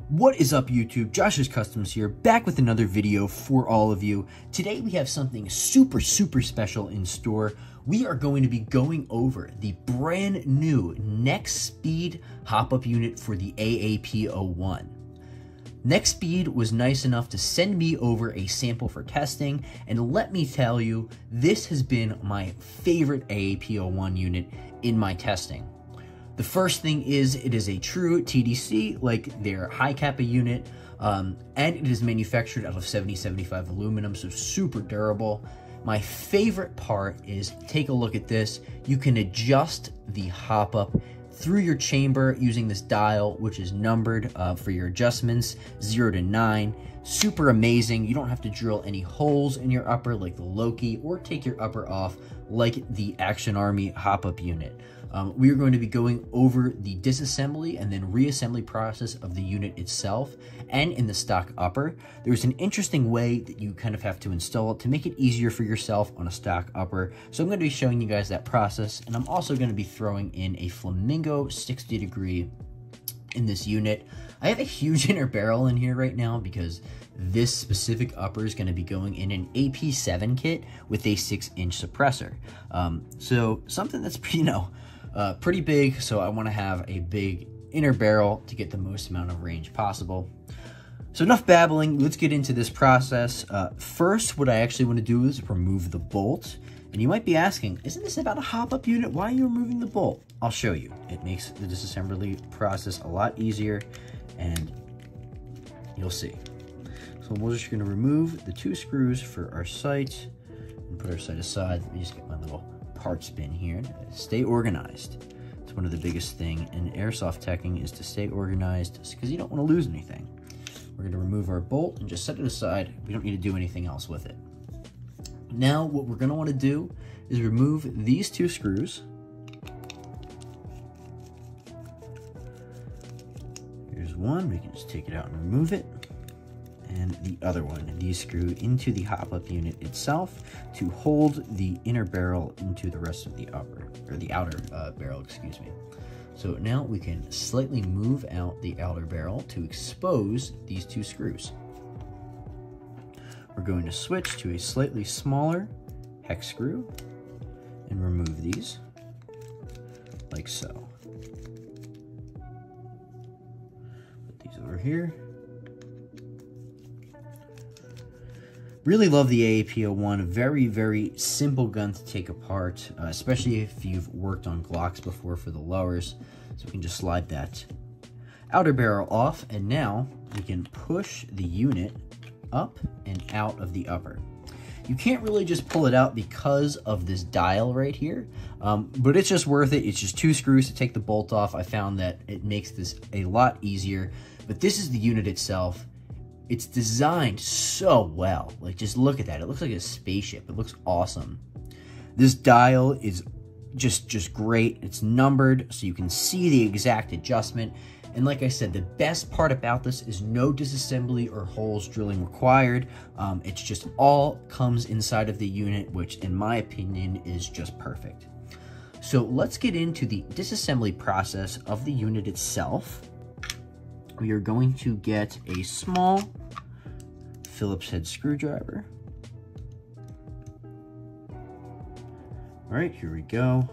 What is up, YouTube? Josh's Customs here, back with another video for all of you. Today we have something super special in store. We are going to be going over the brand new NexxSpeed hop-up unit for the AAP01. NexxSpeed was nice enough to send me over a sample for testing, and let me tell you, this has been my favorite AAP01 unit in my testing. The first thing is, it is a true TDC, like their high kappa unit, and it is manufactured out of 7075 aluminum, so super durable. My favorite part is, take a look at this. You can adjust the hop up through your chamber using this dial, which is numbered for your adjustments, 0 to 9. Super amazing. You don't have to drill any holes in your upper like the Loki, or take your upper off like the Action Army hop-up unit. We are going to be going over the disassembly and then reassembly process of the unit itself, and in the stock upper. There's an interesting way that you kind of have to install it to make it easier for yourself on a stock upper. So I'm going to be showing you guys that process, and I'm also going to be throwing in a flamingo 60 degree in this unit. I have a huge inner barrel in here right now because this specific upper is going to be going in an AP7 kit with a 6-inch suppressor. So something that's, pretty big, so I want to have a big inner barrel to get the most amount of range possible. So enough babbling, let's get into this process. First, what I actually want to do is remove the bolt. And you might be asking, isn't this about a hop-up unit? Why are you removing the bolt? I'll show you. It makes the disassembly process a lot easier, and you'll see. So we're just going to remove the 2 screws for our sight and put our sight aside. Let me just get my little parts bin here. Stay organized. It's one of the biggest thing in airsoft teching, is to stay organized, because you don't want to lose anything. We're going to remove our bolt and just set it aside. We don't need to do anything else with it. Now what we're going to want to do is remove these 2 screws. Here's one. We can just take it out and remove it. And the other one, these screw into the hop-up unit itself to hold the inner barrel into the rest of the upper, or the outer barrel, excuse me. So now we can slightly move out the outer barrel to expose these 2 screws. We're going to switch to a slightly smaller hex screw and remove these, like so. Put these over here. Really love the AAP01, very simple gun to take apart, especially if you've worked on Glocks before for the lowers. So we can just slide that outer barrel off, and now we can push the unit up and out of the upper. You can't really just pull it out because of this dial right here, but it's just worth it. It's just 2 screws to take the bolt off. I found that it makes this a lot easier, but this is the unit itself. It's designed so well. Like, just look at that. It looks like a spaceship. It looks awesome. This dial is just great. It's numbered, so you can see the exact adjustment. And like I said, the best part about this is no disassembly or holes drilling required. It's just all comes inside of the unit, which in my opinion is just perfect. So let's get into the disassembly process of the unit itself. We are going to get a small Phillips head screwdriver. All right, here we go.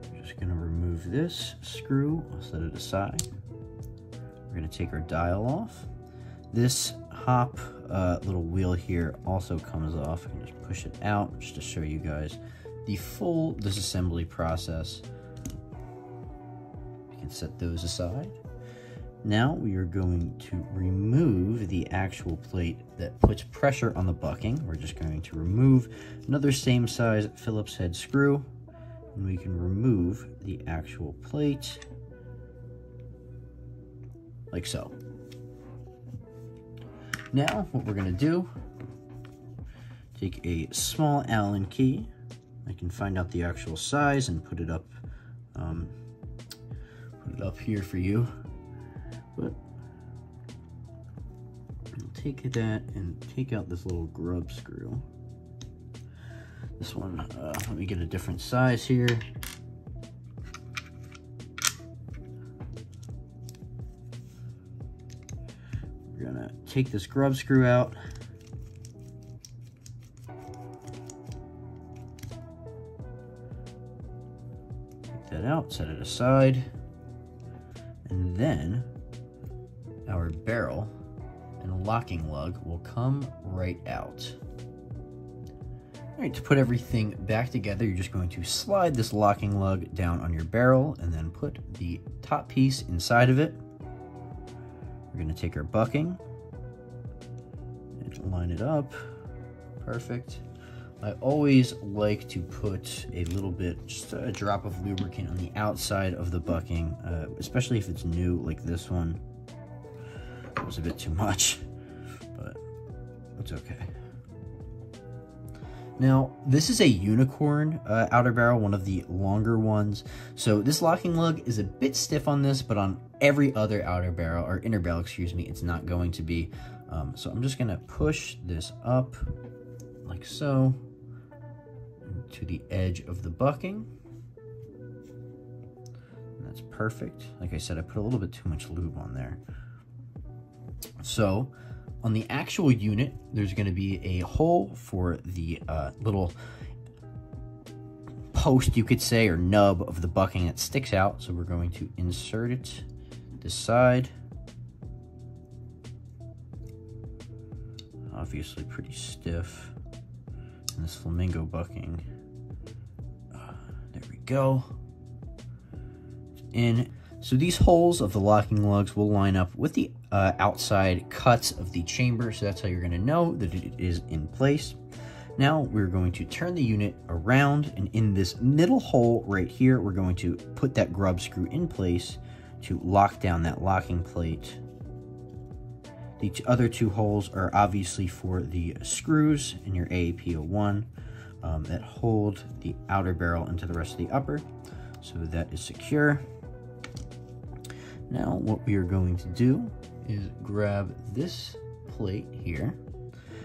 I'm just gonna remove this screw. I'll set it aside. We're gonna take our dial off. This hop little wheel here also comes off. I can just push it out just to show you guys the full disassembly process. Set those aside. Now we are going to remove the actual plate that puts pressure on the bucking. We're just going to remove another same size Phillips head screw, and we can remove the actual plate like so. Now what we're going to do, take a small Allen key. I can find out the actual size and put it up here for you, but I'll take that and take out this little grub screw. This one, let me get a different size here. take this grub screw out. Take that out, set it aside. And then our barrel and locking lug will come right out. All right, to put everything back together, you're just going to slide this locking lug down on your barrel and then put the top piece inside of it. We're going to take our bucking and line it up. Perfect. I always like to put a little bit, just a drop of lubricant on the outside of the bucking, especially if it's new like this one. It was a bit too much, but it's okay. Now, this is a unicorn outer barrel, one of the longer ones. So this locking lug is a bit stiff on this, but on every other outer barrel, or inner barrel, excuse me, it's not going to be. So I'm just gonna push this up like so to the edge of the bucking. And that's perfect. Like I said, I put a little bit too much lube on there. So on the actual unit, there's going to be a hole for the little post, you could say, or nub of the bucking that sticks out. So we're going to insert it this side. Obviously pretty stiff. And this flamingo bucking. There we go. In. So these holes of the locking lugs will line up with the outside cuts of the chamber, so that's how you're going to know that it is in place. Now we're going to turn the unit around, and in this middle hole right here, we're going to put that grub screw in place to lock down that locking plate. The other two holes are obviously for the screws in your AAP01 that hold the outer barrel into the rest of the upper, so that is secure. Now what we are going to do is grab this plate here.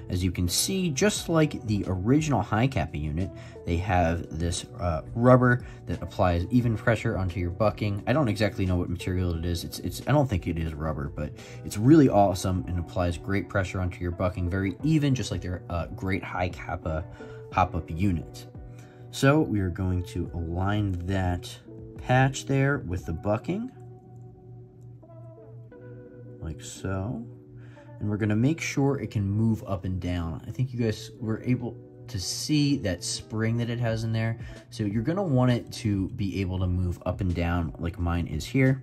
As you can see, just like the original high kappa unit, they have this rubber that applies even pressure onto your bucking. I don't exactly know what material it is. I don't think it is rubber, but it's really awesome and applies great pressure onto your bucking, very even, just like their great high kappa pop-up unit. So we are going to align that patch there with the bucking, like so. And we're gonna make sure it can move up and down. I think you guys were able to see that spring that it has in there. So you're gonna want it to be able to move up and down like mine is here.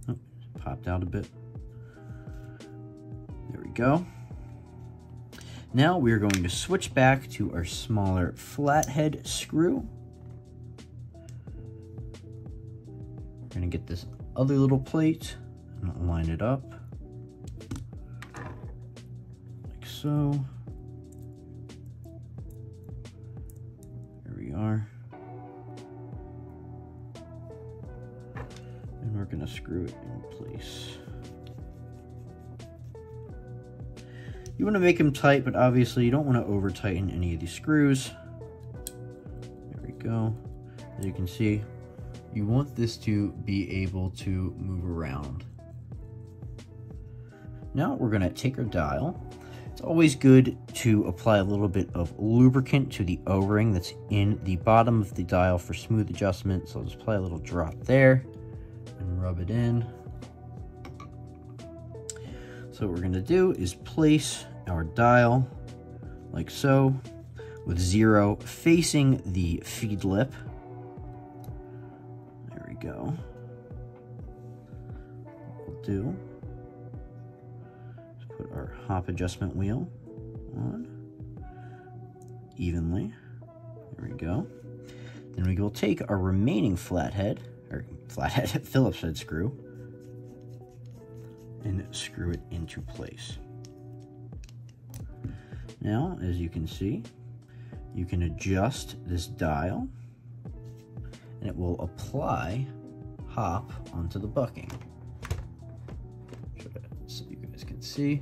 Oh, popped out a bit. There we go. Now we're going to switch back to our smaller flathead screw. We're gonna get this other little plate and line it up like so. There we are. And we're gonna screw it in place. You want to make them tight, but obviously you don't want to over tighten any of these screws. There we go. As you can see, you want this to be able to move around. Now we're going to take our dial. It's always good to apply a little bit of lubricant to the O-ring that's in the bottom of the dial for smooth adjustment. So I'll just apply a little drop there and rub it in. So what we're going to do is place our dial like so, with 0 facing the feed lip. There we go. What we'll do is put our hop adjustment wheel on evenly. There we go. Then we will take our remaining flathead Phillips head screw and screw it into place. Now, as you can see, you can adjust this dial and it will apply hop onto the bucking. So you guys can see,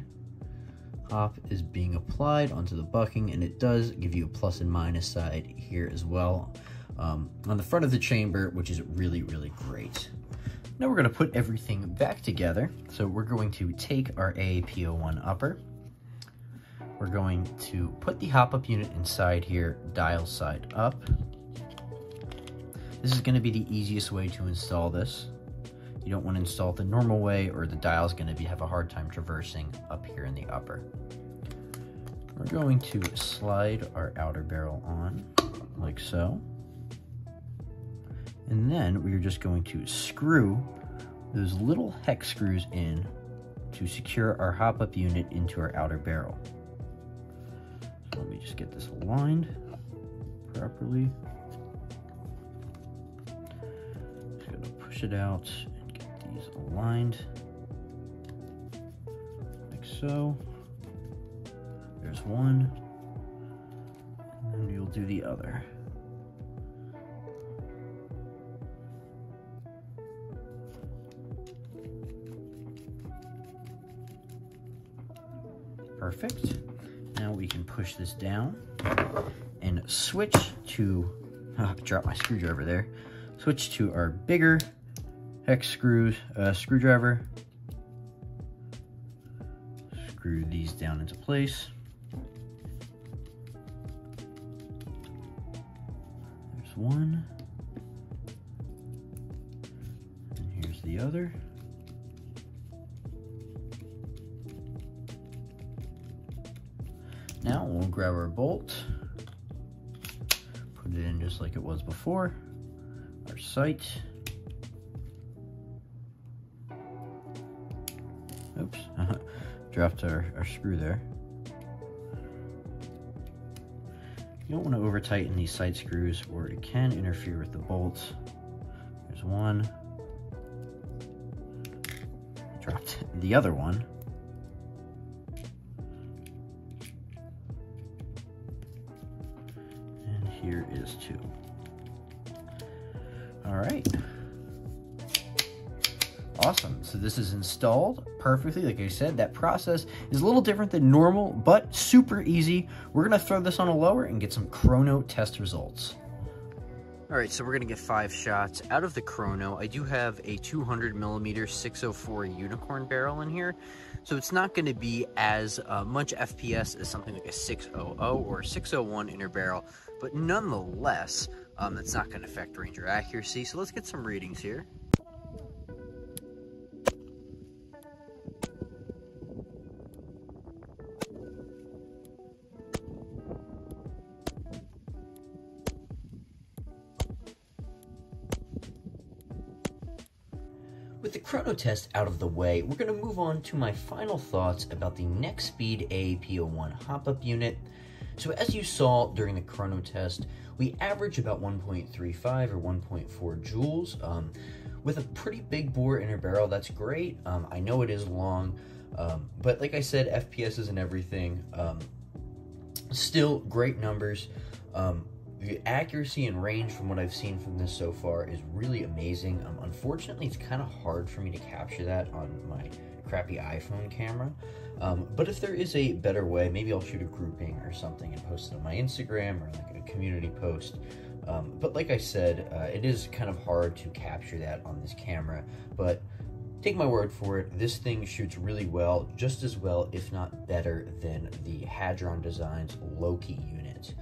hop is being applied onto the bucking, and it does give you a plus and minus side here as well on the front of the chamber, which is really, really great. Now we're going to put everything back together. So we're going to take our AAP01 upper. We're going to put the hop-up unit inside here, dial side up. This is going to be the easiest way to install this. You don't want to install it the normal way, or the dial is going to have a hard time traversing up here in the upper. We're going to slide our outer barrel on, like so. And then we're just going to screw those little hex screws in to secure our hop-up unit into our outer barrel. So let me just get this aligned properly. Just gonna push it out and get these aligned, like so. There's one, and then you'll do the other. Perfect. Now we can push this down and switch to, drop my screwdriver there, switch to our bigger hex screwdriver. Screw these down into place. There's one, and here's the other. Now we'll grab our bolt, put it in just like it was before, our sight. Oops, dropped our screw there. You don't want to over tighten these sight screws or it can interfere with the bolts. There's one. Dropped the other one. Here is two. All right. Awesome. So this is installed perfectly. Like I said, that process is a little different than normal, but super easy. We're going to throw this on a lower and get some chrono test results. All right, so we're going to get 5 shots out of the chrono. I do have a 200mm 604 unicorn barrel in here, so it's not going to be as much FPS as something like a 600 or 601 inner barrel, but nonetheless, that's not going to affect range or accuracy. So let's get some readings here. With the chrono test out of the way, we're going to move on to my final thoughts about the NexxSpeed AAP01 hop-up unit. So as you saw during the chrono test, we average about 1.35 or 1.4 joules. With a pretty big bore inner barrel, that's great. I know it is long, but like I said, FPS isn't everything. Still great numbers. The accuracy and range from what I've seen from this so far is really amazing. Unfortunately, it's kind of hard for me to capture that on my crappy iPhone camera. But if there is a better way, maybe I'll shoot a grouping or something and post it on my Instagram or like a community post. But like I said, it is kind of hard to capture that on this camera. But take my word for it, this thing shoots really well, just as well, if not better, than the Hadron Designs Loki unit.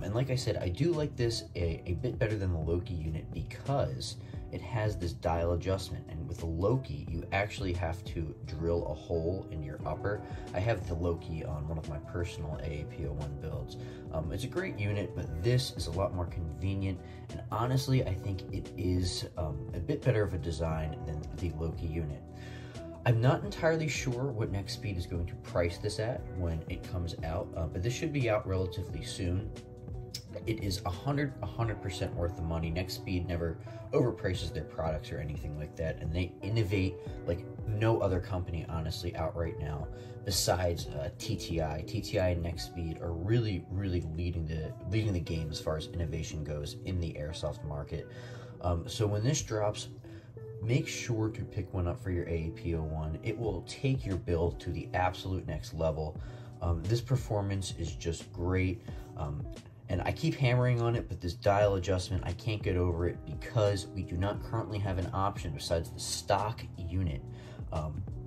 And like I said, I do like this a bit better than the Loki unit because it has this dial adjustment, and with the Loki, you actually have to drill a hole in your upper. I have the Loki on one of my personal AAP01 builds. It's a great unit, but this is a lot more convenient, and honestly, I think it is a bit better of a design than the Loki unit. I'm not entirely sure what NexxSpeed is going to price this at when it comes out, but this should be out relatively soon. It is 100% worth the money. NexxSpeed never overprices their products or anything like that, and they innovate like no other company, honestly, out right now, besides TTI. TTI and NexxSpeed are really leading the game as far as innovation goes in the airsoft market. So when this drops, make sure to pick one up for your AAP01. It will take your build to the absolute next level. This performance is just great. And I keep hammering on it, but this dial adjustment, I can't get over it because we do not currently have an option besides the stock unit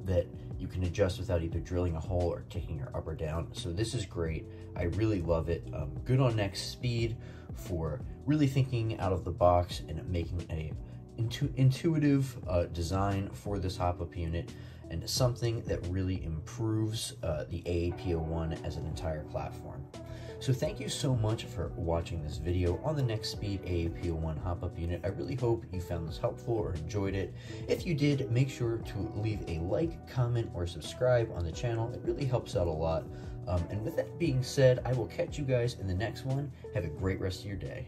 that you can adjust without either drilling a hole or taking her up or down. So this is great. I really love it. Good on NexxSpeed for really thinking out of the box and making a intuitive design for this hop-up unit, and something that really improves the AAP01 as an entire platform. So thank you so much for watching this video on the NexxSpeed AAP01 hop-up unit. I really hope you found this helpful or enjoyed it. If you did, make sure to leave a like, comment, or subscribe on the channel. It really helps out a lot. And with that being said, I will catch you guys in the next one. Have a great rest of your day.